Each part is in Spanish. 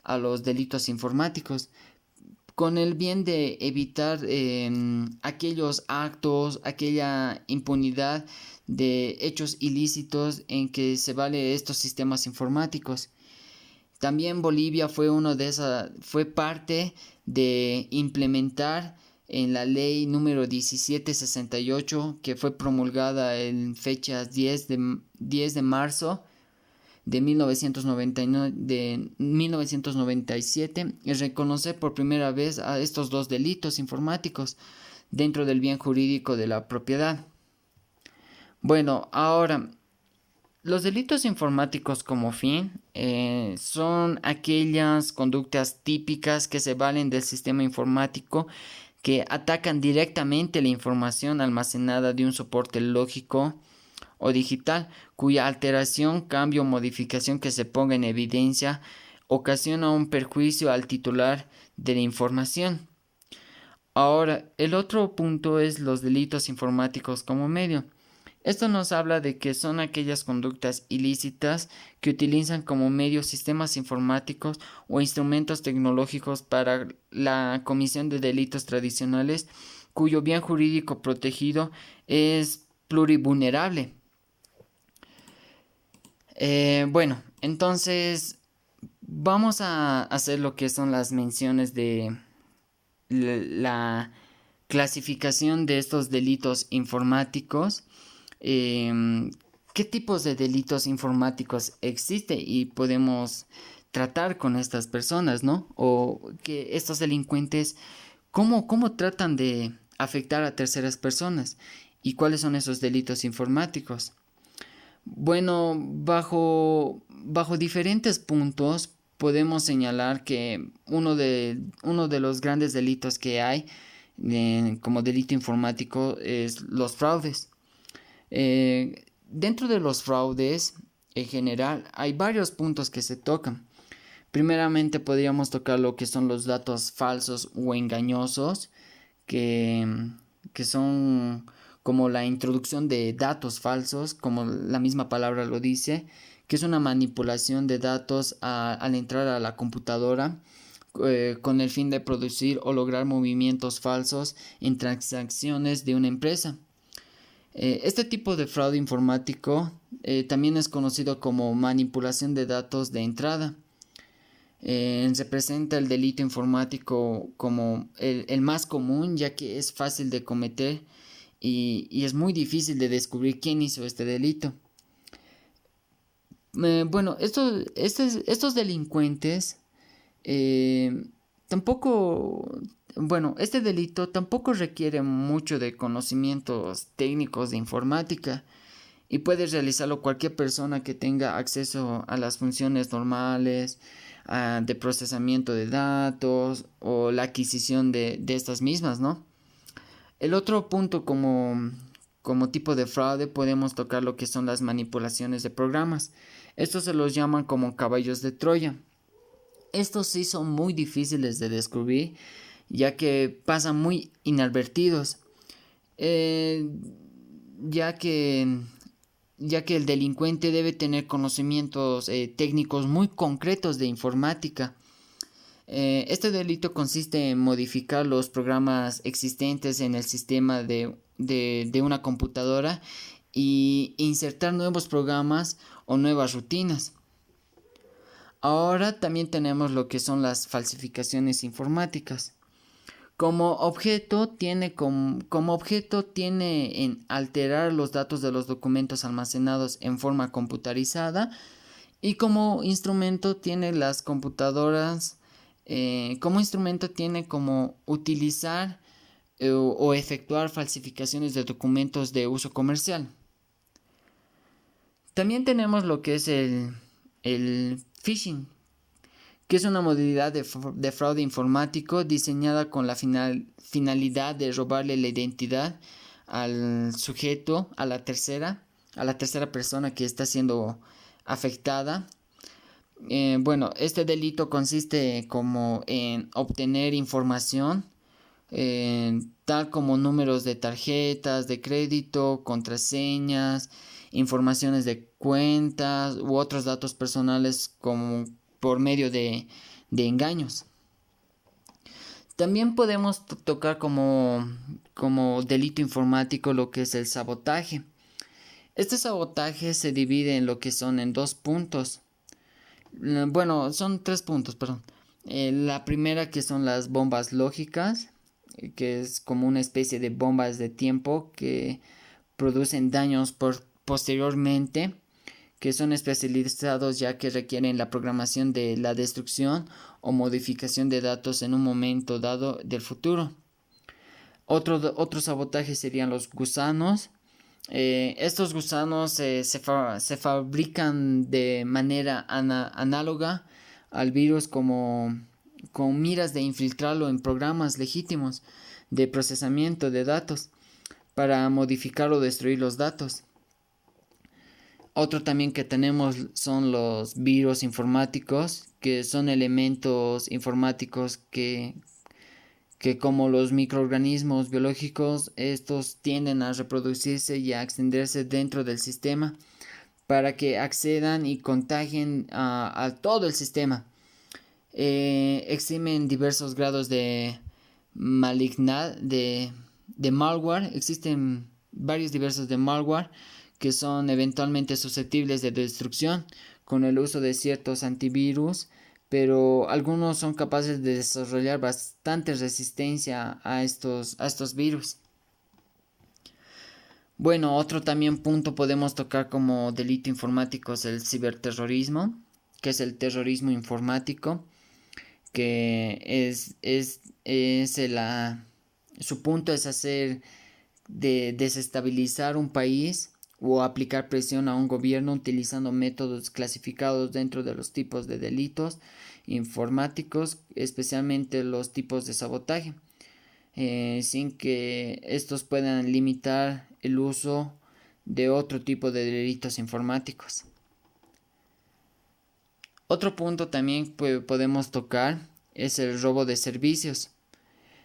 a los delitos informáticos, con el bien de evitar aquellos actos, aquella impunidad de hechos ilícitos en que se vale estos sistemas informáticos. También Bolivia fue parte de implementar en la ley número 1768, que fue promulgada en fechas 10 de marzo de 1997, y reconocer por primera vez a estos dos delitos informáticos dentro del bien jurídico de la propiedad. Bueno, ahora, los delitos informáticos como fin son aquellas conductas típicas que se valen del sistema informático, que atacan directamente la información almacenada de un soporte lógico o digital, cuya alteración, cambio o modificación que se ponga en evidencia ocasiona un perjuicio al titular de la información. Ahora, el otro punto es los delitos informáticos como medio. Esto nos habla de que son aquellas conductas ilícitas que utilizan como medio sistemas informáticos o instrumentos tecnológicos para la comisión de delitos tradicionales, cuyo bien jurídico protegido es plurivulnerable. Bueno, entonces vamos a hacer lo que son las menciones de la clasificación de estos delitos informáticos. ¿Qué tipos de delitos informáticos existe y podemos tratar con estas personas, ¿no? O que estos delincuentes, ¿cómo tratan de afectar a terceras personas? ¿Y cuáles son esos delitos informáticos? Bueno, bajo diferentes puntos podemos señalar que uno de los grandes delitos que hay como delito informático es los fraudes. Dentro de los fraudes, en general, hay varios puntos que se tocan. Primeramente podríamos tocar lo que son los datos falsos o engañosos, que, que son como la introducción de datos falsos, como la misma palabra lo dice, que es una manipulación de datos al entrar a la computadora con el fin de producir o lograr movimientos falsos en transacciones de una empresa. Este tipo de fraude informático también es conocido como manipulación de datos de entrada. Se presenta el delito informático como el más común, ya que es fácil de cometer y es muy difícil de descubrir quién hizo este delito. Bueno, estos delincuentes tampoco, bueno, este delito tampoco requiere mucho de conocimientos técnicos de informática y puede realizarlo cualquier persona que tenga acceso a las funciones normales de procesamiento de datos o la adquisición de estas mismas, ¿no? El otro punto como tipo de fraude podemos tocar lo que son las manipulaciones de programas. Estos se los llaman como caballos de Troya. Estos sí son muy difíciles de descubrir, ya que pasan muy inadvertidos, eh, ya que, ya que el delincuente debe tener conocimientos técnicos muy concretos de informática. Este delito consiste en modificar los programas existentes en el sistema de una computadora y insertar nuevos programas o nuevas rutinas. Ahora también tenemos lo que son las falsificaciones informáticas. Como objeto tiene en alterar los datos de los documentos almacenados en forma computarizada, y como instrumento tiene las computadoras, como instrumento tiene como utilizar o efectuar falsificaciones de documentos de uso comercial. También tenemos lo que es el phishing, que es una modalidad de fraude informático diseñada con la finalidad de robarle la identidad al sujeto, a la tercera persona que está siendo afectada. Bueno, este delito consiste como en obtener información, tal como números de tarjetas de crédito, contraseñas, informaciones de cuentas u otros datos personales como por medio de de engaños. También podemos tocar como delito informático lo que es el sabotaje. Este sabotaje se divide en lo que son en dos puntos. Bueno, son 3 puntos, perdón. La primera, que son las bombas lógicas, que es como una especie de bombas de tiempo que producen daños posteriormente, que son especializados ya que requieren la programación de la destrucción o modificación de datos en un momento dado del futuro. Otro sabotaje serían los gusanos. Estos gusanos se fabrican de manera análoga al virus, como con miras de infiltrarlo en programas legítimos de procesamiento de datos para modificar o destruir los datos. Otro también que tenemos son los virus informáticos, que son elementos informáticos que como los microorganismos biológicos, estos tienden a reproducirse y a extenderse dentro del sistema para que accedan y contagien a todo el sistema. Existen diversos grados de malignidad, de malware. Existen varios diversos de malware que son eventualmente susceptibles de destrucción con el uso de ciertos antivirus, pero algunos son capaces de desarrollar bastante resistencia a estos virus. Bueno, otro también punto podemos tocar como delito informático es el ciberterrorismo, que es el terrorismo informático, que su punto es hacer desestabilizar un país o aplicar presión a un gobierno utilizando métodos clasificados dentro de los tipos de delitos informáticos, especialmente los tipos de sabotaje, sin que estos puedan limitar el uso de otro tipo de delitos informáticos. Otro punto también podemos tocar es el robo de servicios.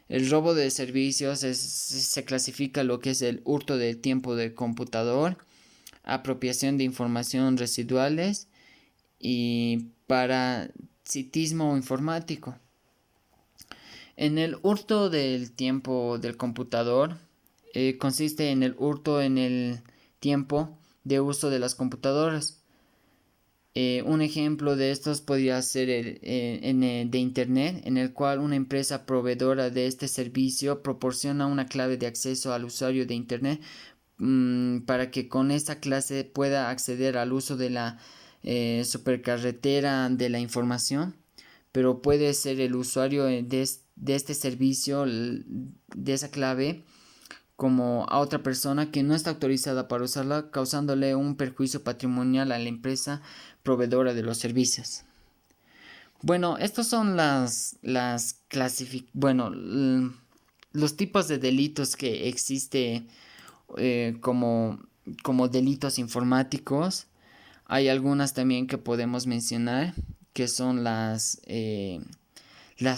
El robo de servicios se clasifica lo que es el hurto del tiempo del computador, apropiación de información residuales y parasitismo informático. En el hurto del tiempo del computador consiste en el hurto en el tiempo de uso de las computadoras. Un ejemplo de estos podría ser de Internet, en el cual una empresa proveedora de este servicio proporciona una clave de acceso al usuario de Internet para que con esta clase pueda acceder al uso de la supercarretera de la información, pero puede ser el usuario de este servicio, de esa clave, como a otra persona que no está autorizada para usarla, causándole un perjuicio patrimonial a la empresa proveedora de los servicios. Bueno, estos son los tipos de delitos que existe como delitos informáticos. Hay algunas también que podemos mencionar, que son las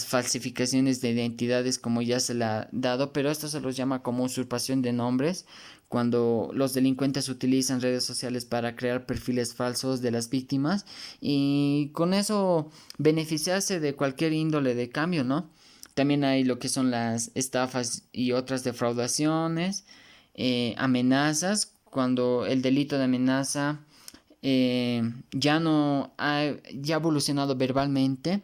falsificaciones de identidades, como ya se le ha dado, pero esto se los llama como usurpación de nombres, cuando los delincuentes utilizan redes sociales para crear perfiles falsos de las víctimas y con eso beneficiarse de cualquier índole de cambio, ¿no? También hay lo que son las estafas y otras defraudaciones, amenazas, cuando el delito de amenaza ya ha evolucionado verbalmente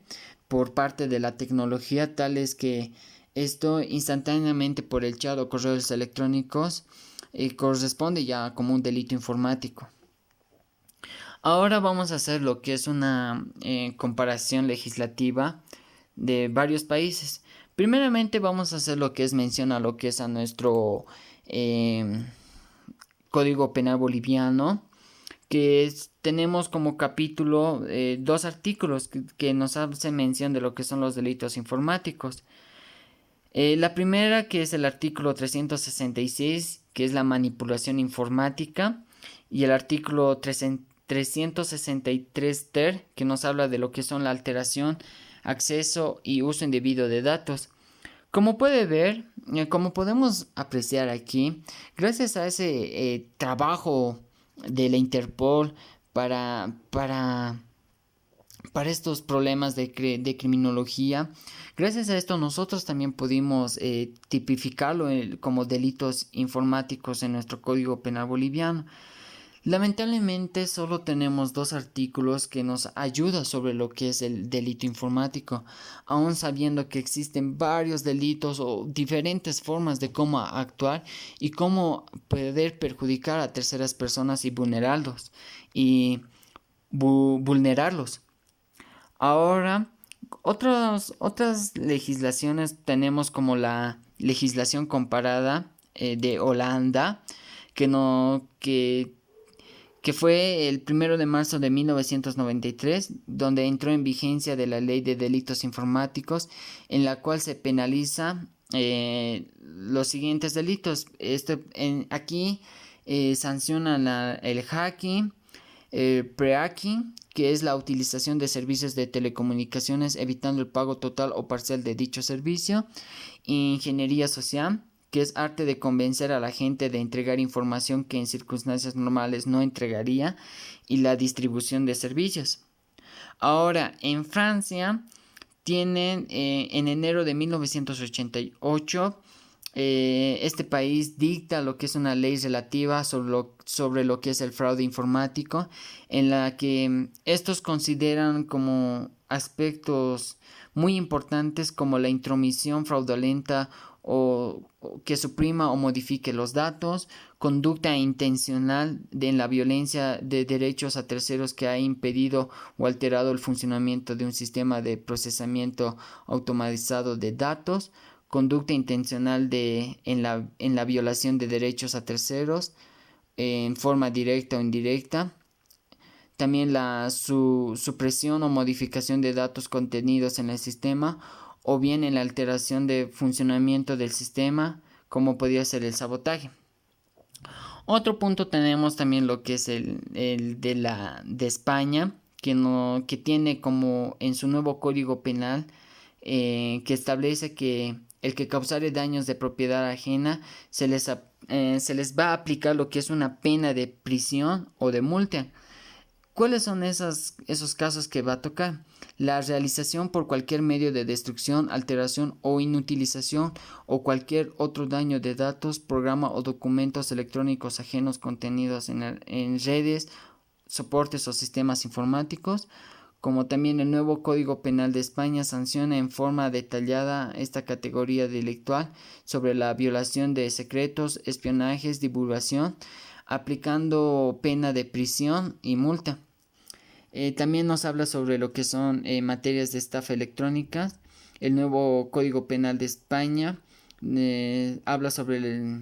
por parte de la tecnología, tal es que esto instantáneamente por el chat o correos electrónicos corresponde ya como un delito informático. Ahora vamos a hacer lo que es una comparación legislativa de varios países. Primeramente vamos a hacer lo que es mención a lo que es a nuestro Código Penal boliviano, que tenemos como capítulo 2 artículos que nos hacen mención de lo que son los delitos informáticos. La primera, que es el artículo 366, que es la manipulación informática, y el artículo 363 ter, que nos habla de lo que son la alteración, acceso y uso indebido de datos. Como puede ver, como podemos apreciar aquí, gracias a ese trabajo de la Interpol para para estos problemas de criminología. Gracias a esto nosotros también pudimos tipificarlo como delitos informáticos en nuestro Código Penal boliviano. Lamentablemente solo tenemos 2 artículos que nos ayudan sobre lo que es el delito informático, aun sabiendo que existen varios delitos o diferentes formas de cómo actuar y cómo poder perjudicar a terceras personas y vulnerarlos. Ahora, otras legislaciones tenemos como la legislación comparada de Holanda, que no que fue el 1 de marzo de 1993, donde entró en vigencia de la Ley de Delitos Informáticos, en la cual se penaliza los siguientes delitos. Aquí sanciona el hacking, pre-hacking, que es la utilización de servicios de telecomunicaciones evitando el pago total o parcial de dicho servicio; ingeniería social, que es arte de convencer a la gente de entregar información que en circunstancias normales no entregaría; y la distribución de servicios. Ahora, en Francia tienen en enero de 1988 este país dicta lo que es una ley relativa sobre lo que es el fraude informático, en la que estos consideran como aspectos muy importantes como la intromisión fraudulenta o que suprima o modifique los datos, conducta intencional en la violencia de derechos a terceros que ha impedido o alterado el funcionamiento de un sistema de procesamiento automatizado de datos, conducta intencional en la violación de derechos a terceros en forma directa o indirecta. También la supresión o modificación de datos contenidos en el sistema, o bien en la alteración de funcionamiento del sistema, como podría ser el sabotaje. Otro punto tenemos también lo que es el de España, que tiene como en su nuevo código penal que establece que el que causare daños de propiedad ajena se les va a aplicar lo que es una pena de prisión o de multa. ¿Cuáles son esos casos que va a tocar? La realización por cualquier medio de destrucción, alteración o inutilización o cualquier otro daño de datos, programa o documentos electrónicos ajenos contenidos en redes, soportes o sistemas informáticos. Como también el nuevo Código Penal de España sanciona en forma detallada esta categoría delictual sobre la violación de secretos, espionajes, divulgación, aplicando pena de prisión y multa. También nos habla sobre lo que son materias de estafa electrónica. El nuevo Código Penal de España habla sobre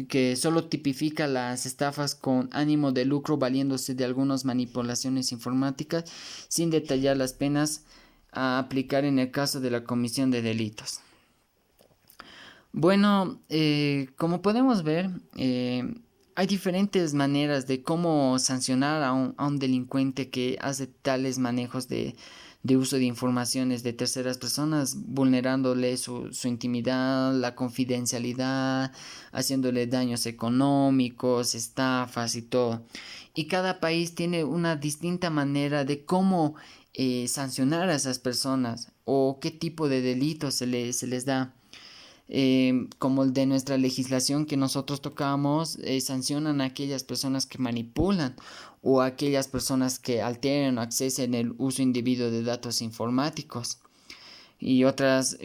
que solo tipifica las estafas con ánimo de lucro valiéndose de algunas manipulaciones informáticas, sin detallar las penas a aplicar en el caso de la comisión de delitos. Bueno, como podemos ver, hay diferentes maneras de cómo sancionar a un delincuente que hace tales manejos de uso de informaciones de terceras personas, vulnerándole su intimidad, la confidencialidad, haciéndole daños económicos, estafas y todo. Y cada país tiene una distinta manera de cómo sancionar a esas personas o qué tipo de delitos se les da. Como el de nuestra legislación que nosotros tocamos, sancionan a aquellas personas que manipulan o a aquellas personas que alteren o accesen el uso indebido de datos informáticos. Y otras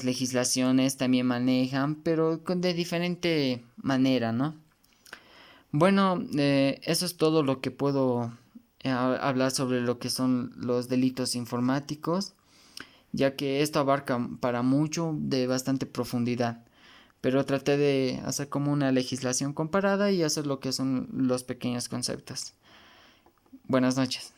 legislaciones también manejan, pero de diferente manera, ¿no? Bueno, eso es todo lo que puedo hablar sobre lo que son los delitos informáticos, ya que esto abarca para mucho de bastante profundidad. Pero traté de hacer como una legislación comparada y hacer lo que son los pequeños conceptos. Buenas noches.